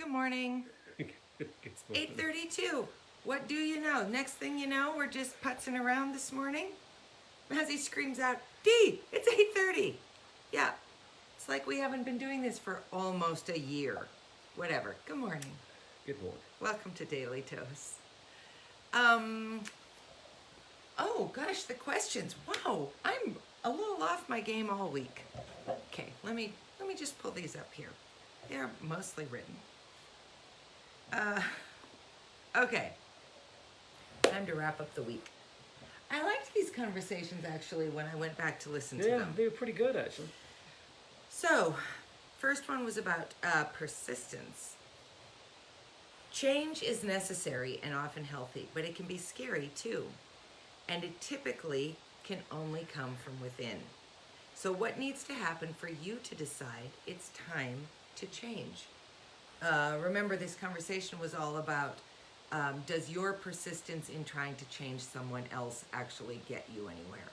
Good morning. 8:32. What do you know? Next thing you know, we're just putzing around this morning. As he screams out, Dee, it's 8:30. Yeah, it's like we haven't been doing this for almost a year. Whatever. Good morning. Good morning. Welcome to Daily Toast. Oh gosh, the questions. Wow, I'm a little off my game all week. Okay, let me just pull these up here. They're mostly written. Okay, time to wrap up the week. I liked these conversations actually when I went back to listen to them. Yeah, they were pretty good actually. So, first one was about persistence. Change is necessary and often healthy, but it can be scary too. And it typically can only come from within. So what needs to happen for you to decide it's time to change? Remember, this conversation was all about, does your persistence in trying to change someone else actually get you anywhere?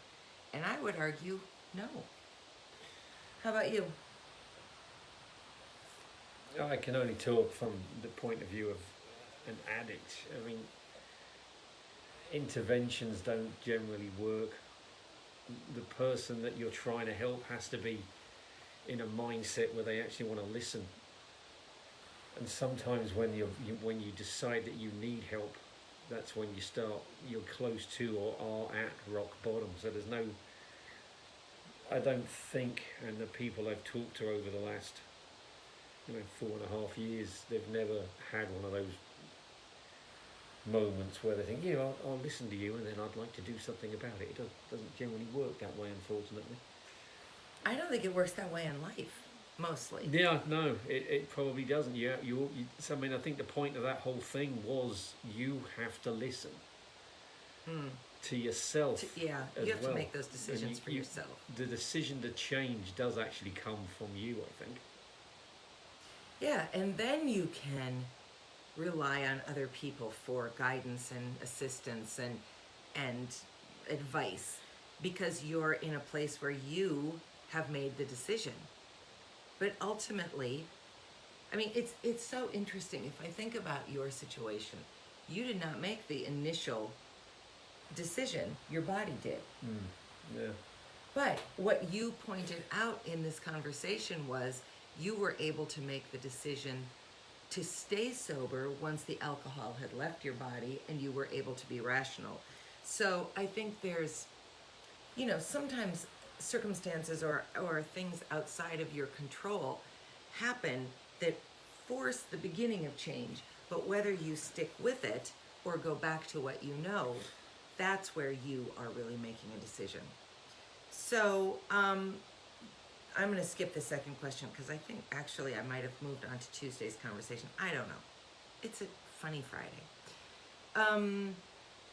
And I would argue, no. How about you? I can only talk from the point of view of an addict. I mean, interventions don't generally work. The person that you're trying to help has to be in a mindset where they actually want to listen. And sometimes when you decide that you need help, that's when you're close to or are at rock bottom. So there's no, I don't think, and the people I've talked to over the last 4.5 years, they've never had one of those moments where they think, yeah, I'll listen to you and then I'd like to do something about it. It doesn't generally work that way, unfortunately. I don't think it works that way in life, mostly. Yeah, no, it probably doesn't. I mean, I think the point of that whole thing was you have to listen to yourself. You have to make those decisions for yourself. The decision to change does actually come from you, I think. Yeah, and then you can rely on other people for guidance and assistance and advice because you're in a place where you have made the decision. But ultimately, I mean, it's so interesting. If I think about your situation, you did not make the initial decision. Your body did. Yeah. But what you pointed out in this conversation was you were able to make the decision to stay sober once the alcohol had left your body and you were able to be rational. So I think there's, sometimes circumstances or things outside of your control happen that force the beginning of change. But whether you stick with it or go back to what you know, that's where you are really making a decision. So, I'm going to skip the second question because I think actually I might have moved on to Tuesday's conversation. I don't know. It's a funny Friday.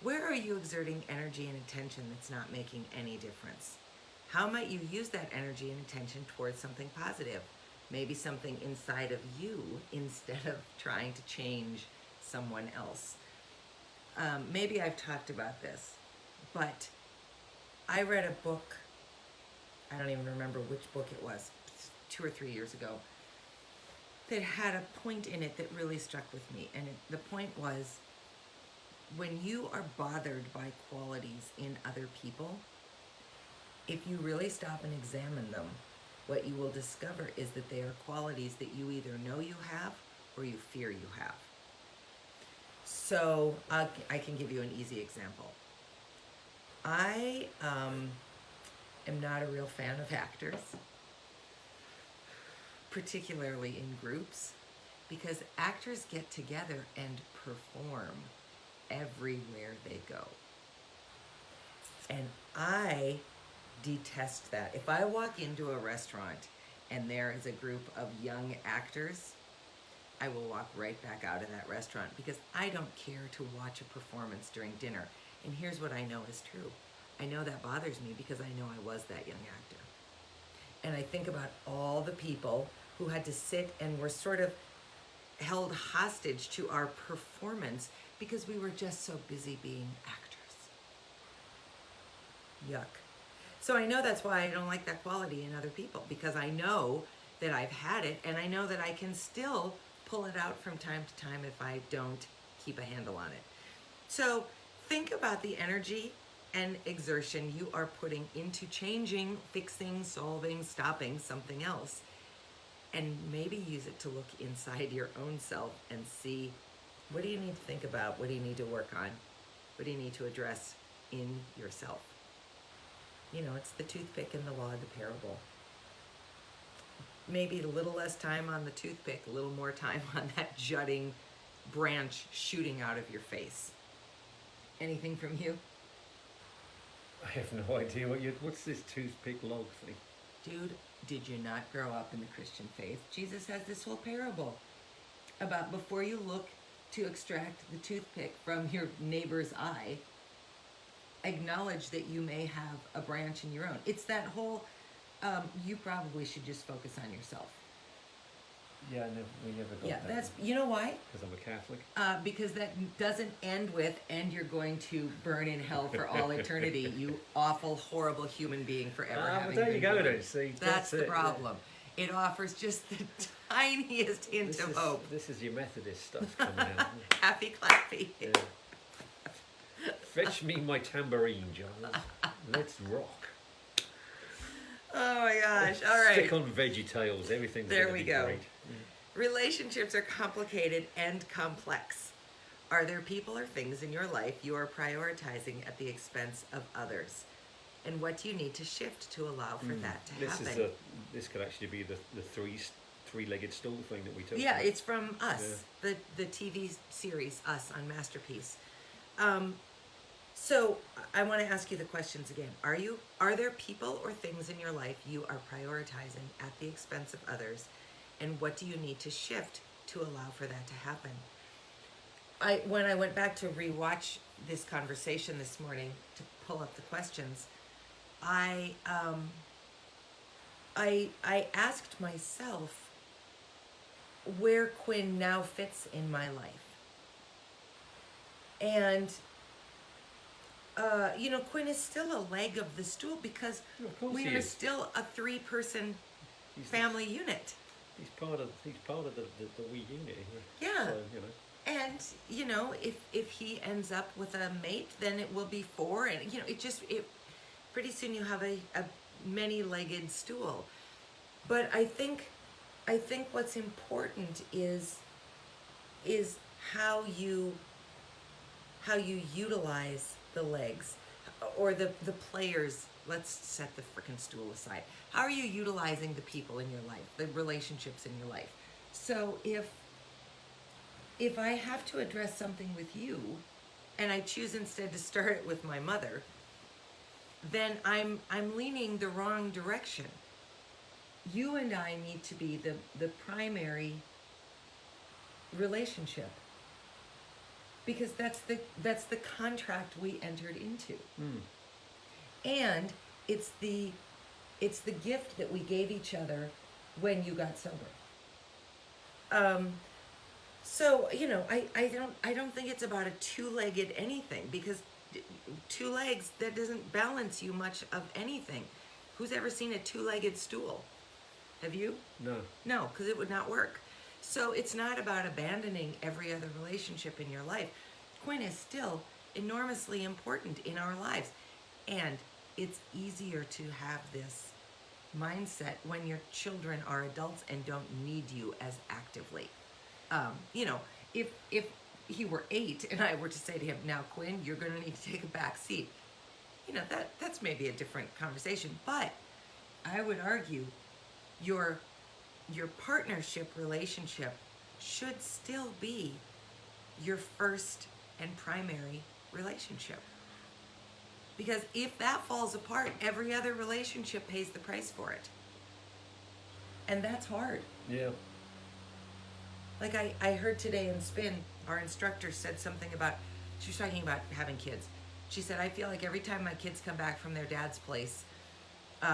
Where are you exerting energy and attention that's not making any difference? How might you use that energy and attention towards something positive? Maybe something inside of you instead of trying to change someone else. Maybe I've talked about this, but I read a book. I don't even remember which book it was, 2 or 3 years ago, that had a point in it that really struck with me. And the point was, when you are bothered by qualities in other people, if you really stop and examine them, what you will discover is that they are qualities that you either know you have or you fear you have. So I can give you an easy example. I am not a real fan of actors, particularly in groups, because actors get together and perform everywhere they go. And I detest that. If I walk into a restaurant and there is a group of young actors, I will walk right back out of that restaurant because I don't care to watch a performance during dinner. And here's what I know is true. I know that bothers me because I know I was that young actor. And I think about all the people who had to sit and were sort of held hostage to our performance because we were just so busy being actors. Yuck. So I know that's why I don't like that quality in other people, because I know that I've had it and I know that I can still pull it out from time to time if I don't keep a handle on it. So think about the energy and exertion you are putting into changing, fixing, solving, stopping something else. And maybe use it to look inside your own self and see, what do you need to think about? What do you need to work on? What do you need to address in yourself? You know, it's the toothpick in the law of the parable. Maybe a little less time on the toothpick, a little more time on that jutting branch shooting out of your face. Anything from you? I have no idea what's this toothpick log thing. Dude, did you not grow up in the Christian faith? Jesus has this whole parable about before you look to extract the toothpick from your neighbor's eye, acknowledge that you may have a branch in your own. It's that whole, you probably should just focus on yourself. Yeah, we never got that. That's, you know why? Because I'm a Catholic. Because that doesn't end with, and you're going to burn in hell for all eternity, you awful, horrible human being forever having there you been go born. then. See, That's the it, problem. Yeah. It offers just the tiniest hint of hope. This is your Methodist stuff coming out. Happy clappy. Yeah. Fetch me my tambourine, Giles. Let's rock. Oh my gosh! All right. Stick on VeggieTales. Everything's There gonna we be go. great. Relationships are complicated and complex. Are there people or things in your life you are prioritizing at the expense of others? And what do you need to shift to allow for that to happen? This could actually be the three-legged stool thing that we took. Yeah, it's from Us, the TV series Us on Masterpiece. So I want to ask you the questions again. Are there people or things in your life you are prioritizing at the expense of others? And what do you need to shift to allow for that to happen? When I went back to rewatch this conversation this morning to pull up the questions, I asked myself where Quinn now fits in my life. And Quinn is still a leg of the stool because we are still a 3-person family unit. He's part of the wee unit. Yeah. So, And if he ends up with a mate, then it will be 4, and pretty soon you have a many-legged stool. But I think what's important is how you utilize the legs or the players. Let's set the frickin' stool aside. How are you utilizing the people in your life, the relationships in your life? So if I have to address something with you and I choose instead to start it with my mother, then I'm leaning the wrong direction. You and I need to be the primary relationship, because that's the contract we entered into. And it's the gift that we gave each other when you got sober. So I don't think it's about a 2-legged anything, because 2 legs, that doesn't balance you much of anything. Who's ever seen a 2-legged stool? Have you? No, because it would not work. So it's not about abandoning every other relationship in your life. Quinn is still enormously important in our lives. And it's easier to have this mindset when your children are adults and don't need you as actively. If he were 8 and I were to say to him, now Quinn, you're going to need to take a back seat, that's maybe a different conversation. But I would argue your partnership relationship should still be your first and primary relationship. Because if that falls apart, every other relationship pays the price for it. And that's hard. Yeah. Like I heard today in spin, our instructor said something about, she was talking about having kids. She said, I feel like every time my kids come back from their dad's place,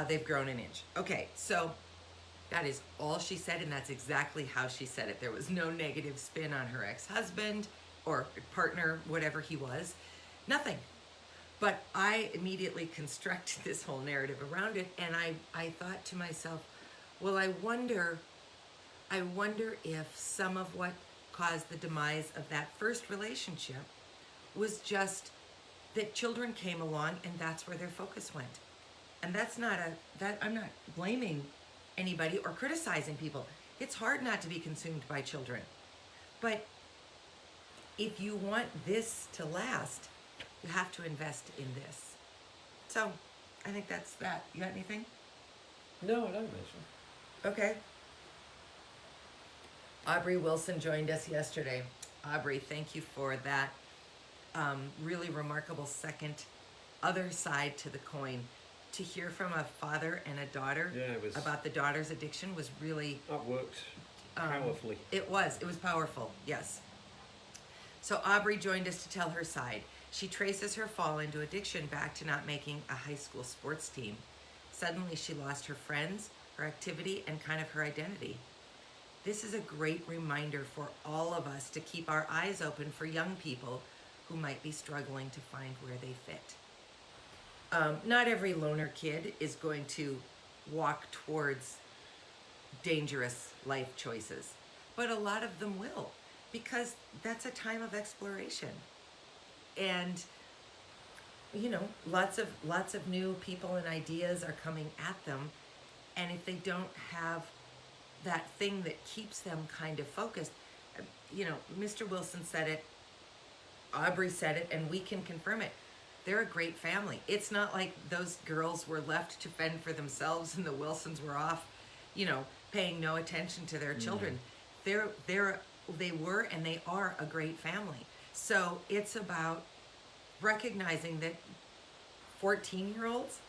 they've grown an inch. Okay, so that is all she said, and that's exactly how she said it. There was no negative spin on her ex-husband or partner, whatever he was. Nothing. But I immediately constructed this whole narrative around it, and I thought to myself, well, I wonder I wonder if some of what caused the demise of that first relationship was just that children came along and that's where their focus went. And that's not I'm not blaming anybody or criticizing people. It's hard not to be consumed by children. But if you want this to last, you have to invest in this. So, I think that's that. You got anything? No, I don't actually. Okay. Aubrey Wilson joined us yesterday. Aubrey, thank you for that really remarkable second other side to the coin. To hear from a father and a daughter about the daughter's addiction was really... That worked powerfully. It was powerful, yes. So Aubrey joined us to tell her side. She traces her fall into addiction back to not making a high school sports team. Suddenly she lost her friends, her activity, and kind of her identity. This is a great reminder for all of us to keep our eyes open for young people who might be struggling to find where they fit. Not every loner kid is going to walk towards dangerous life choices, but a lot of them will, because that's a time of exploration. And you know, lots of new people and ideas are coming at them, and if they don't have that thing that keeps them kind of focused, you know, Mr. Wilson said it, Aubrey said it, and we can confirm it. They're a great family. It's not like those girls were left to fend for themselves and the Wilsons were off, you know, paying no attention to their children. They were and they are a great family. So it's about recognizing that 14-year-olds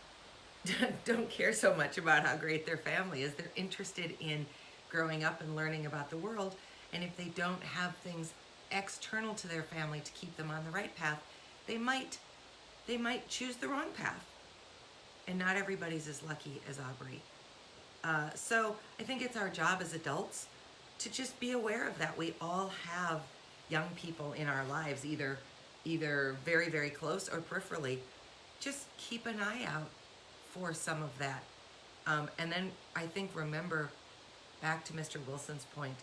don't care so much about how great their family is. They're interested in growing up and learning about the world. And if they don't have things external to their family to keep them on the right path, they might choose the wrong path. And not everybody's as lucky as Aubrey. So I think it's our job as adults to just be aware of that. We all have young people in our lives, either very, very close or peripherally. Just keep an eye out for some of that. And then I think, remember, back to Mr. Wilson's point,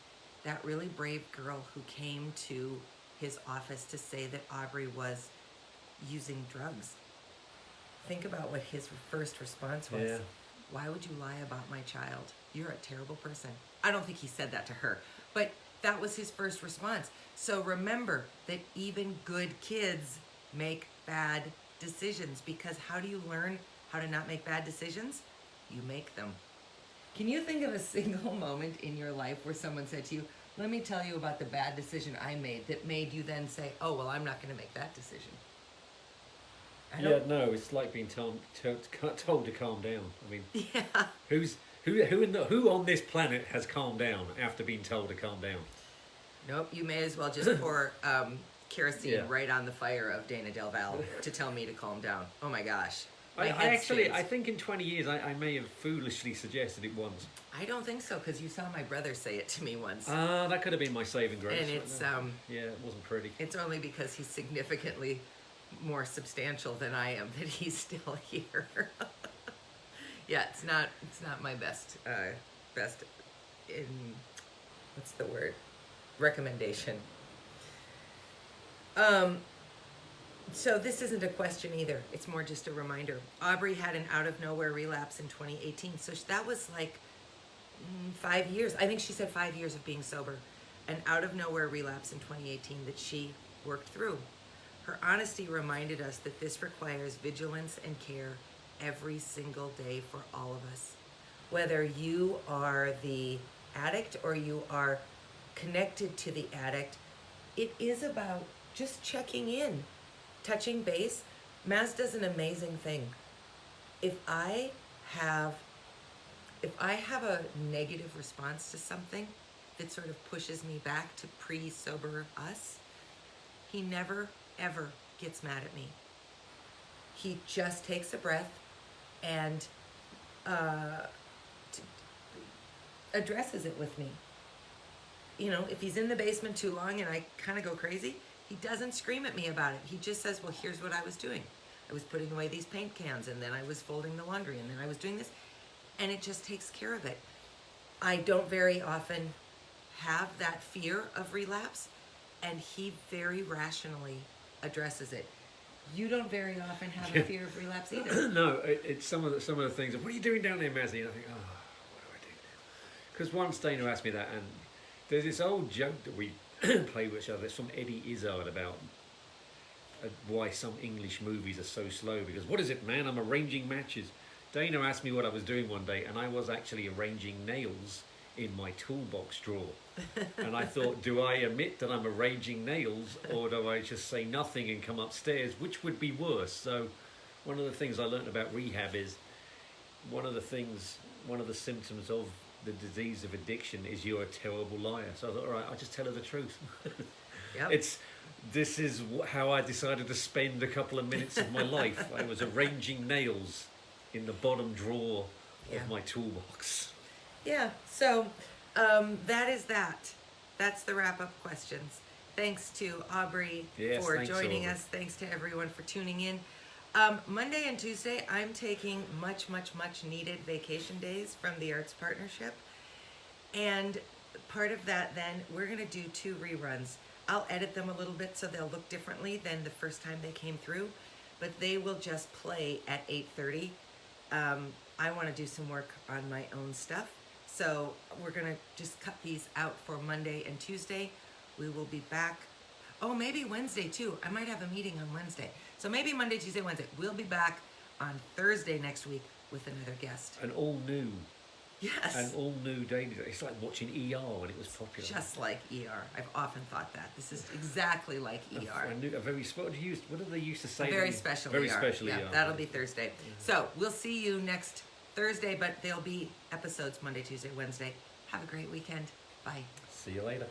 that really brave girl who came to his office to say that Aubrey was using drugs. Think about what his first response was. Yeah. Why would you lie about my child? You're a terrible person. I don't think he said that to her, but that was his first response. So remember that even good kids make bad decisions, because how do you learn how to not make bad decisions? You make them. Can you think of a single moment in your life where someone said to you, let me tell you about the bad decision I made, that made you then say, oh, well, I'm not going to make that decision? Yeah, no, it's like being told to calm down. I mean, Yeah. who on this planet has calmed down after being told to calm down? Nope, you may as well just pour kerosene Yeah. right on the fire of Dana Del Val to tell me to calm down. Oh my gosh. I My head's actually, changed. I think in 20 years I may have foolishly suggested it once. I don't think so, because you saw my brother say it to me once. That could have been my saving grace. And it's yeah, it wasn't pretty. it's only because he's significantly more substantial than I am that he's still here. Yeah, it's not my best in, what's the word, recommendation. So this isn't a question either. It's more just a reminder. Aubrey had an out of nowhere relapse in 2018. So that was like 5 years. I think she said 5 years of being sober. An out of nowhere relapse in 2018 that she worked through. Her honesty reminded us that this requires vigilance and care every single day for all of us. Whether you are the addict or you are connected to the addict, it is about just checking in, touching base. Maz does an amazing thing. If I have a negative response to something that sort of pushes me back to pre-sober us, he never, ever gets mad at me. He just takes a breath and addresses it with me. You know, if he's in the basement too long and I kind of go crazy, he doesn't scream at me about it. He just says, well, here's what I was doing. I was putting away these paint cans, and then I was folding the laundry, and then I was doing this. And it just takes care of it. I don't very often have that fear of relapse, and he very rationally addresses it. You don't very often have a fear of relapse either. No, it's some of the things. What are you doing down there, Mazzy? And I think, oh, what do I do now? Because once Dana asked me that, and there's this old joke that we play with each other. It's from Eddie Izzard about why some English movies are so slow. Because what is it, man? I'm arranging matches. Dana asked me what I was doing one day, and I was actually arranging nails in my toolbox drawer. And I thought, do I admit that I'm arranging nails, or do I just say nothing and come upstairs, which would be worse? So one of the things I learned about rehab is one of the symptoms of the disease of addiction is you're a terrible liar. So I thought, all right, I'll just tell her the truth. Yep. This is how I decided to spend a couple of minutes of my life. I was arranging nails in the bottom drawer of my toolbox. Yeah, so that is that. That's the wrap-up questions. Thanks to Aubrey for joining us. Thanks to everyone for tuning in. Monday and Tuesday, I'm taking much needed vacation days from the Arts Partnership. And part of that then, we're going to do 2 reruns. I'll edit them a little bit so they'll look differently than the first time they came through. But they will just play at 8:30. I want to do some work on my own stuff. So we're going to just cut these out for Monday and Tuesday. We will be back. Oh, maybe Wednesday too. I might have a meeting on Wednesday. So maybe Monday, Tuesday, Wednesday. We'll be back on Thursday next week with another guest. An all new. Yes. An all new daily. It's like watching ER when it was popular. Just like ER. I've often thought that. This is exactly like ER. A very what do they used to say? A very special very ER. Special yeah, ER. That'll be Thursday. Yeah. So we'll see you next Thursday, but there'll be episodes Monday, Tuesday, Wednesday. Have a great weekend. Bye. See you later.